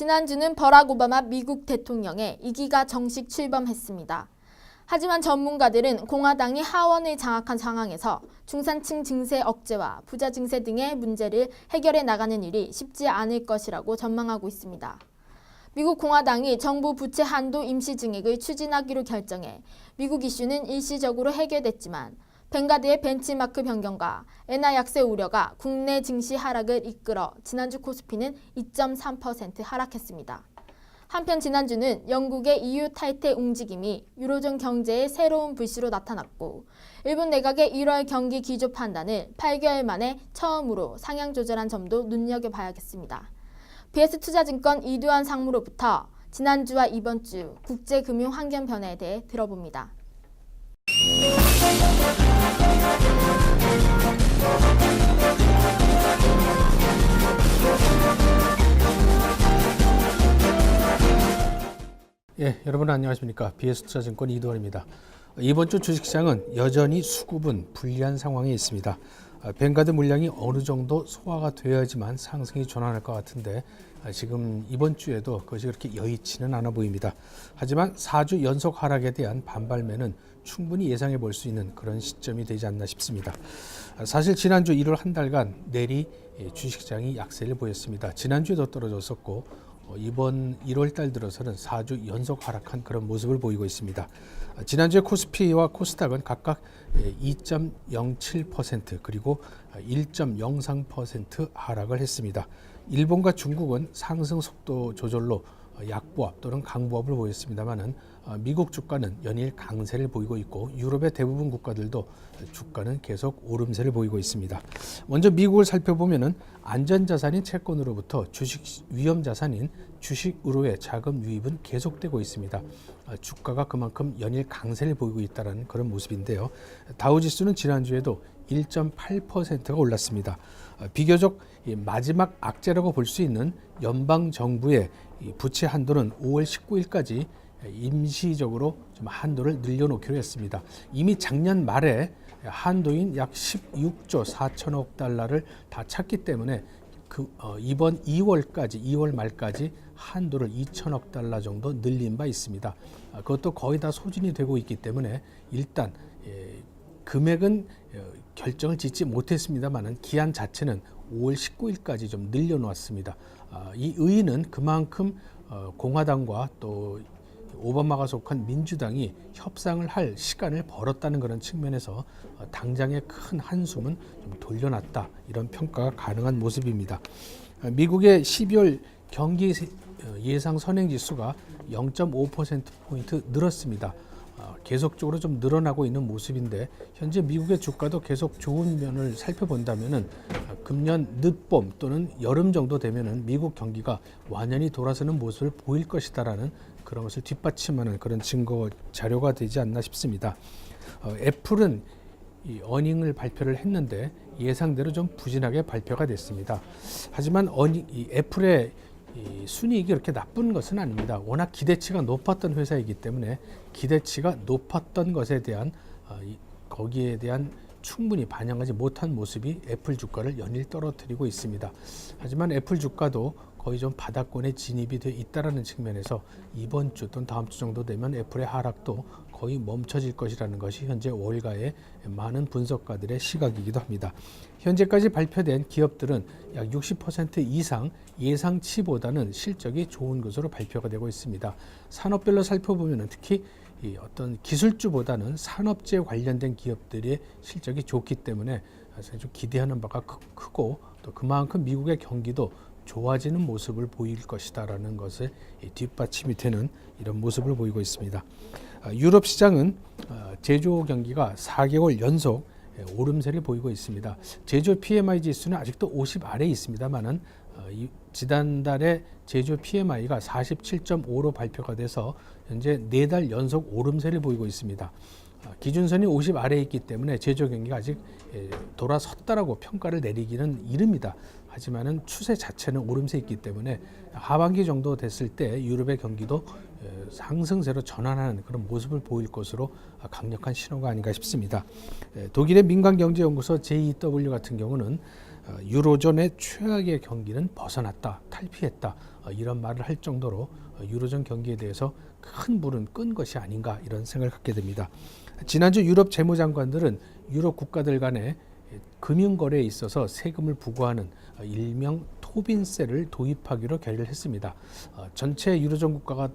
지난주는 버락 오바마 미국 대통령의 2기가 정식 출범했습니다. 하지만 전문가들은 공화당이 하원을 장악한 상황에서 중산층 증세 억제와 부자 증세 등의 문제를 해결해 나가는 일이 쉽지 않을 것이라고 전망하고 있습니다. 미국 공화당이 정부 부채 한도 임시 증액을 추진하기로 결정해 미국 이슈는 일시적으로 해결됐지만 뱅가드의 벤치마크 변경과 엔화 약세 우려가 국내 증시 하락을 이끌어 지난주 코스피는 2.3% 하락했습니다. 한편 지난주는 영국의 EU 탈퇴 움직임이 유로존 경제의 새로운 불씨로 나타났고 일본 내각의 1월 경기 기조 판단을 8개월 만에 처음으로 상향 조절한 점도 눈여겨봐야겠습니다. BS투자증권 이두환 상무로부터 지난주와 이번 주 국제금융 환경 변화에 대해 들어봅니다. 여러분 안녕하십니까. BS투자증권 이두환입니다. 이번 주 주식시장은 여전히 수급은 불리한 상황에 있습니다. 뱅가드 물량이 어느 정도 소화가 되어야지만 상승이 전환할 것 같은데 지금 이번 주에도 그것이 그렇게 여의치는 않아 보입니다. 하지만 4주 연속 하락에 대한 반발매는 충분히 예상해 볼 수 있는 그런 시점이 되지 않나 싶습니다. 사실 지난주 1월 한 달간 내리 주식시장이 약세를 보였습니다. 지난주에도 떨어졌었고 이번 1월 달 들어서는 4주 연속 하락한 그런 모습을 보이고 있습니다. 지난주에 코스피와 코스닥은 각각 2.07% 그리고 1.03% 하락을 했습니다. 일본과 중국은 상승 속도 조절로 약보합 또는 강보합을 보였습니다만은 미국 주가는 연일 강세를 보이고 있고 유럽의 대부분 국가들도 주가는 계속 오름세를 보이고 있습니다. 먼저 미국을 살펴보면은 안전자산인 채권으로부터 주식 위험자산인 주식으로의 자금 유입은 계속되고 있습니다. 주가가 그만큼 연일 강세를 보이고 있다는 그런 모습인데요. 다우지수는 지난주에도 1.8%가 올랐습니다. 비교적 마지막 악재라고 볼 수 있는 연방정부의 부채 한도는 5월 19일까지 임시적으로 좀 한도를 늘려놓기로 했습니다. 이미 작년 말에 한도인 약 16조 4천억 달러를 다 찼기 때문에 이번 2월 말까지 한도를 2천억 달러 정도 늘린 바 있습니다. 그것도 거의 다 소진이 되고 있기 때문에 일단 금액은 결정을 짓지 못했습니다만은 기한 자체는 5월 19일까지 좀 늘려놓았습니다. 이 의의는 그만큼 공화당과 또 오바마가 속한 민주당이 협상을 할 시간을 벌었다는 그런 측면에서 당장의 큰 한숨은 좀 돌려놨다 이런 평가가 가능한 모습입니다. 미국의 12월 경기 예상 선행지수가 0.5%포인트 늘었습니다. 계속적으로 좀 늘어나고 있는 모습인데 현재 미국의 주가도 계속 좋은 면을 살펴본다면은 금년 늦봄 또는 여름 정도 되면은 미국 경기가 완연히 돌아서는 모습을 보일 것이다라는 그런 것을 뒷받침하는 그런 증거 자료가 되지 않나 싶습니다. 애플은 이 어닝을 발표를 했는데 예상대로 좀 부진하게 발표가 됐습니다. 하지만 이 애플의 이 순이익이 그렇게 나쁜 것은 아닙니다. 워낙 기대치가 높았던 회사이기 때문에 기대치가 높았던 것에 대한 거기에 대한 충분히 반영하지 못한 모습이 애플 주가를 연일 떨어뜨리고 있습니다. 하지만 애플 주가도 거의 좀 바닥권에 진입이 돼 있다는 측면에서 이번 주 또는 다음 주 정도 되면 애플의 하락도 거의 멈춰질 것이라는 것이 현재 월가의 많은 분석가들의 시각이기도 합니다. 현재까지 발표된 기업들은 약 60% 이상 예상치보다는 실적이 좋은 것으로 발표가 되고 있습니다. 산업별로 살펴보면 특히 어떤 기술주보다는 산업재 관련된 기업들의 실적이 좋기 때문에 좀 기대하는 바가 크고 또 그만큼 미국의 경기도 좋아지는 모습을 보일 것이다라는 것에 뒷받침이 되는 이런 모습을 보이고 있습니다. 유럽 시장은 제조 경기가 4개월 연속 오름세를 보이고 있습니다. 제조 PMI 지수는 아직도 50 아래에 있습니다만은 지난달에 제조 PMI가 47.5로 발표가 돼서 현재 4달 연속 오름세를 보이고 있습니다. 기준선이 50 아래에 있기 때문에 제조 경기가 아직 돌아섰다라고 평가를 내리기는 이릅니다. 하지만은 추세 자체는 오름세 있기 때문에 하반기 정도 됐을 때 유럽의 경기도 상승세로 전환하는 그런 모습을 보일 것으로 강력한 신호가 아닌가 싶습니다. 독일의 민간경제연구소 JEW 같은 경우는 유로존의 최악의 경기는 벗어났다, 탈피했다 이런 말을 할 정도로 유로존 경기에 대해서 큰 불은 끈 것이 아닌가 이런 생각을 갖게 됩니다. 지난주 유럽 재무장관들은 유럽 국가들 간의 금융거래에 있어서 세금을 부과하는 일명 토빈세를 도입하기로 결의를 했습니다. 전체 유로존 국가가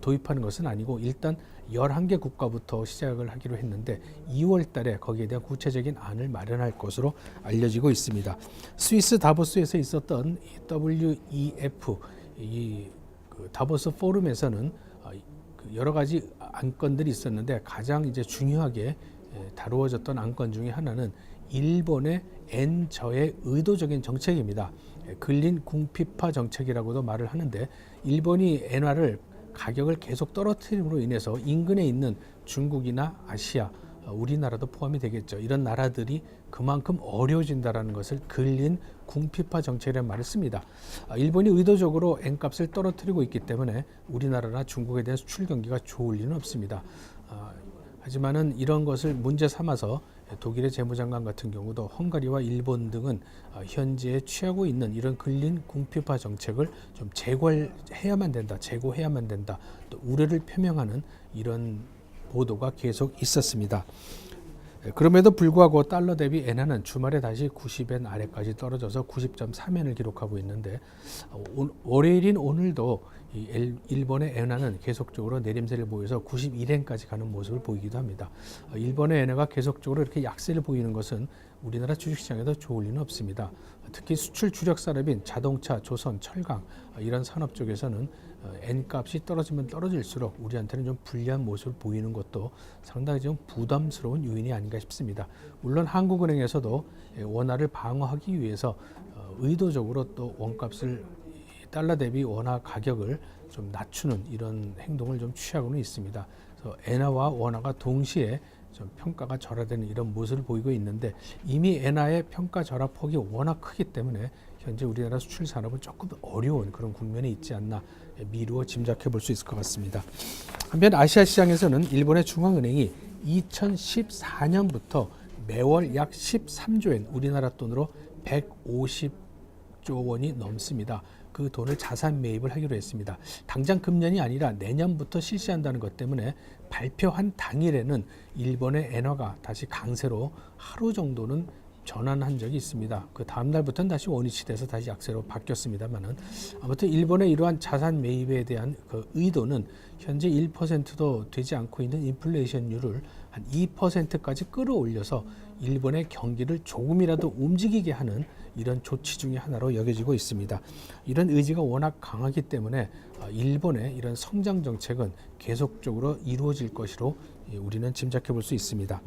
도입하는 것은 아니고 일단 11개 국가부터 시작을 하기로 했는데 2월 달에 거기에 대한 구체적인 안을 마련할 것으로 알려지고 있습니다. 스위스 다보스에서 있었던 WEF 다보스 포럼에서는 여러 가지 안건들이 있었는데 가장 이제 중요하게 다루어졌던 안건 중에 하나는 일본의 엔저의 의도적인 정책입니다. 근린 궁핍화 정책이라고도 말을 하는데 일본이 엔화를 가격을 계속 떨어뜨림으로 인해서 인근에 있는 중국이나 아시아, 우리나라도 포함이 되겠죠. 이런 나라들이 그만큼 어려워진다는 것을 근린 궁핍화 정책이라는 말을 씁니다. 일본이 의도적으로 엔값을 떨어뜨리고 있기 때문에 우리나라나 중국에 대한 수출 경기가 좋을 리는 없습니다. 하지만은 이런 것을 문제 삼아서 독일의 재무장관 같은 경우도 헝가리와 일본 등은 현재 취하고 있는 이런 근린 궁핍화 정책을 좀 제고해야만 된다, 또 우려를 표명하는 이런 보도가 계속 있었습니다. 그럼에도 불구하고 달러 대비 엔화는 주말에 다시 90엔 아래까지 떨어져서 90.3엔을 기록하고 있는데 월요일인 오늘도 일본의 엔화는 계속적으로 내림세를 보여서 91엔까지 가는 모습을 보이기도 합니다. 일본의 엔화가 계속적으로 이렇게 약세를 보이는 것은 우리나라 주식시장에도 좋을 리는 없습니다. 특히 수출 주력 산업인 자동차, 조선, 철강 이런 산업 쪽에서는 엔값이 떨어지면 떨어질수록 우리한테는 좀 불리한 모습을 보이는 것도 상당히 좀 부담스러운 요인이 아닌가 싶습니다. 물론 한국은행에서도 원화를 방어하기 위해서 의도적으로 또 원값을 달러 대비 원화 가격을 좀 낮추는 이런 행동을 좀 취하고는 있습니다. 그래서 엔화와 원화가 동시에 좀 평가가 절하되는 이런 모습을 보이고 있는데 이미 엔화의 평가 절하 폭이 워낙 크기 때문에 현재 우리나라 수출 산업은 조금 어려운 그런 국면에 있지 않나 미루어 짐작해 볼 수 있을 것 같습니다. 한편 아시아 시장에서는 일본의 중앙은행이 2014년부터 매월 약 13조엔 우리나라 돈으로 150조 원이 넘습니다. 그 돈을 자산 매입을 하기로 했습니다. 당장 금년이 아니라 내년부터 실시한다는 것 때문에 발표한 당일에는 일본의 엔화가 다시 강세로 하루 정도는 전환한 적이 있습니다. 그 다음 날부터는 다시 원위치 돼서 다시 약세로 바뀌었습니다만은 아무튼 일본의 이러한 자산 매입에 대한 그 의도는 현재 1%도 되지 않고 있는 인플레이션율을 한 2%까지 끌어올려서 일본의 경기를 조금이라도 움직이게 하는 이런 조치 중에 하나로 여겨지고 있습니다. 이런 의지가 워낙 강하기 때문에 일본의 이런 성장 정책은 계속적으로 이루어질 것으로 우리는 짐작해 볼 수 있습니다.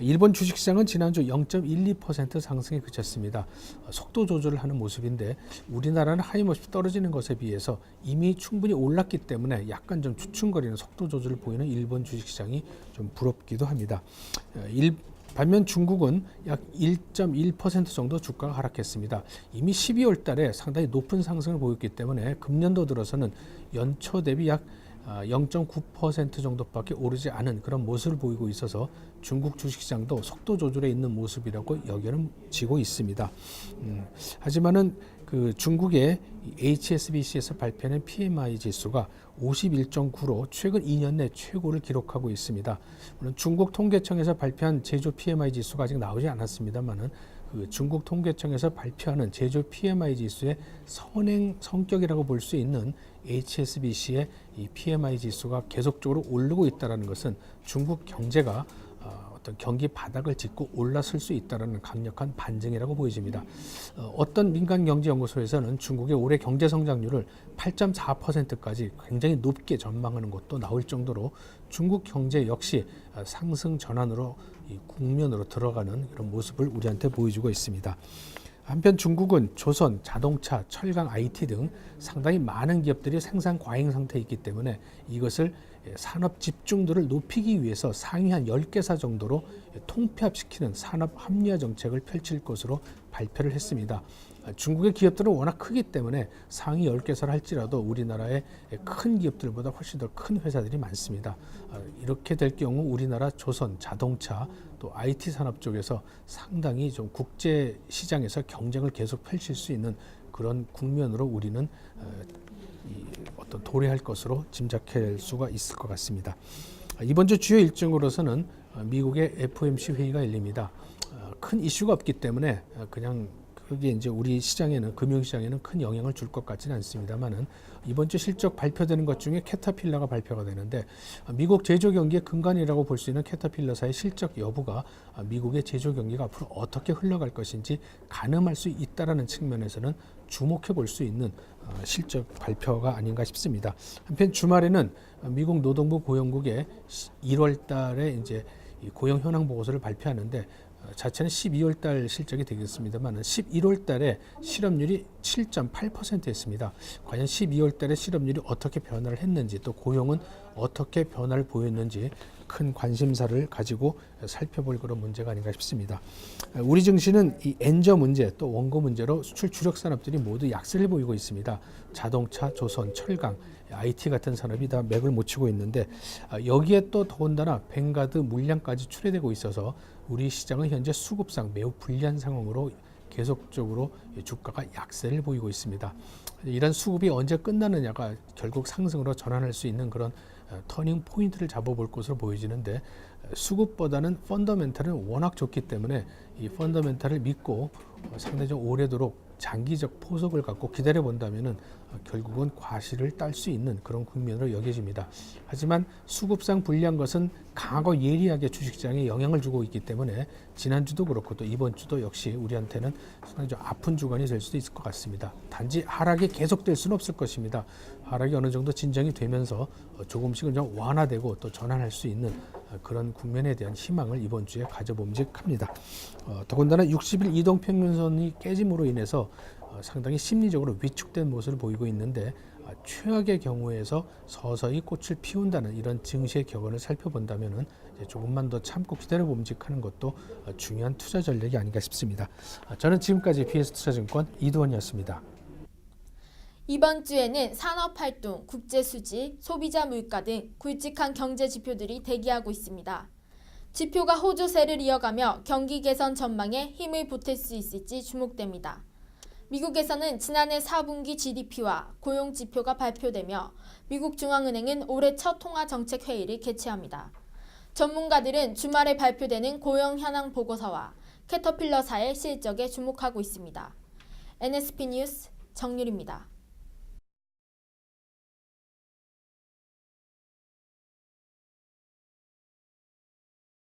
일본 주식시장은 지난주 0.12% 상승에 그쳤습니다. 속도 조절을 하는 모습인데 우리나라는 하염없이 떨어지는 것에 비해서 이미 충분히 올랐기 때문에 약간 좀 주춤거리는 속도 조절을 보이는 일본 주식시장이 좀 부럽기도 합니다. 반면 중국은 약 1.1% 정도 주가가 하락했습니다. 이미 12월 달에 상당히 높은 상승을 보였기 때문에 금년도 들어서는 연초 대비 약 0.9% 정도밖에 오르지 않은 그런 모습을 보이고 있어서 중국 주식시장도 속도 조절에 있는 모습이라고 여겨지고 있습니다. 하지만은 그 중국의 HSBC에서 발표하는 PMI 지수가 51.9로 최근 2년 내 최고를 기록하고 있습니다. 물론 중국 통계청에서 발표한 제조 PMI 지수가 아직 나오지 않았습니다만은 그 중국 통계청에서 발표하는 제조 PMI 지수의 선행 성격이라고 볼 수 있는 HSBC의 이 PMI 지수가 계속적으로 오르고 있다는 것은 중국 경제가 어떤 경기 바닥을 짚고 올라설 수 있다는 강력한 반증이라고 보여집니다. 어떤 민간경제연구소에서는 중국의 올해 경제 성장률을 8.4%까지 굉장히 높게 전망하는 것도 나올 정도로 중국 경제 역시 상승 전환으로 이 국면으로 들어가는 그런 모습을 우리한테 보여주고 있습니다. 한편 중국은 조선, 자동차, 철강, IT 등 상당히 많은 기업들이 생산 과잉 상태에 있기 때문에 이것을 산업 집중도를 높이기 위해서 상위 한 10개사 정도로 통폐합시키는 산업 합리화 정책을 펼칠 것으로 발표를 했습니다. 중국의 기업들은 워낙 크기 때문에 상위 10개사를 할지라도 우리나라의 큰 기업들보다 훨씬 더 큰 회사들이 많습니다. 이렇게 될 경우 우리나라 조선, 자동차, 또 또 IT 산업 쪽에서 상당히 좀 국제 시장에서 경쟁을 계속 펼칠 수 있는 그런 국면으로 우리는 어떤 도래할 것으로 짐작할 수가 있을 것 같습니다. 이번 주 주요 일정으로서는 미국의 FOMC 회의가 열립니다. 큰 이슈가 없기 때문에 그냥 그게 이제 우리 시장에는 금융시장에는 큰 영향을 줄 것 같지는 않습니다만은 이번 주 실적 발표되는 것 중에 캐터필러가 발표가 되는데 미국 제조 경기의 근간이라고 볼 수 있는 캐터필러사의 실적 여부가 미국의 제조 경기가 앞으로 어떻게 흘러갈 것인지 가늠할 수 있다라는 측면에서는 주목해 볼 수 있는 실적 발표가 아닌가 싶습니다. 한편 주말에는 미국 노동부 고용국의 1월 달에 이제 고용 현황 보고서를 발표하는데 자체는 12월 달 실적이 되겠습니다만 11월 달에 실업률이 7.8%였습니다. 과연 12월 달에 실업률이 어떻게 변화를 했는지 또 고용은 어떻게 변화를 보였는지 큰 관심사를 가지고 살펴볼 그런 문제가 아닌가 싶습니다. 우리 증시는 이 엔저 문제 또 원고 문제로 수출 주력 산업들이 모두 약세를 보이고 있습니다. 자동차, 조선, 철강, IT 같은 산업이 다 맥을 못 치고 있는데 여기에 또 더군다나 뱅가드 물량까지 출해되고 있어서 우리 시장은 현재 수급상 매우 불리한 상황으로 계속적으로 주가가 약세를 보이고 있습니다. 이런 수급이 언제 끝나느냐가 결국 상승으로 전환할 수 있는 그런 터닝 포인트를 잡아볼 것으로 보여지는데 수급보다는 펀더멘탈은 워낙 좋기 때문에 이 펀더멘탈을 믿고 상당히 좀 오래도록 장기적 포석을 갖고 기다려 본다면은 결국은 과실을 딸 수 있는 그런 국면으로 여겨집니다. 하지만 수급상 불리한 것은 강하고 예리하게 주식시장에 영향을 주고 있기 때문에 지난주도 그렇고 또 이번 주도 역시 우리한테는 상당히 좀 아픈 주간이 될 수도 있을 것 같습니다. 단지 하락이 계속될 수는 없을 것입니다. 하락이 어느 정도 진정이 되면서 조금씩은 좀 완화되고 또 전환할 수 있는 그런 국면에 대한 희망을 이번 주에 가져봄직합니다. 더군다나 60일 이동평균선이 깨짐으로 인해서 상당히 심리적으로 위축된 모습을 보이고 있는데 최악의 경우에서 서서히 꽃을 피운다는 이런 증시의 격언을 살펴본다면은 조금만 더 참고 기다려 봄직하는 것도 중요한 투자 전략이 아닌가 싶습니다. 저는 지금까지 BS투자증권 이두원이었습니다. 이번 주에는 산업활동, 국제수지, 소비자 물가 등 굵직한 경제 지표들이 대기하고 있습니다. 지표가 호조세를 이어가며 경기 개선 전망에 힘을 보탤 수 있을지 주목됩니다. 미국에서는 지난해 4분기 GDP와 고용 지표가 발표되며 미국 중앙은행은 올해 첫 통화정책 회의를 개최합니다. 전문가들은 주말에 발표되는 고용 현황 보고서와 캐터필러사의 실적에 주목하고 있습니다. NSP 뉴스 정유리입니다.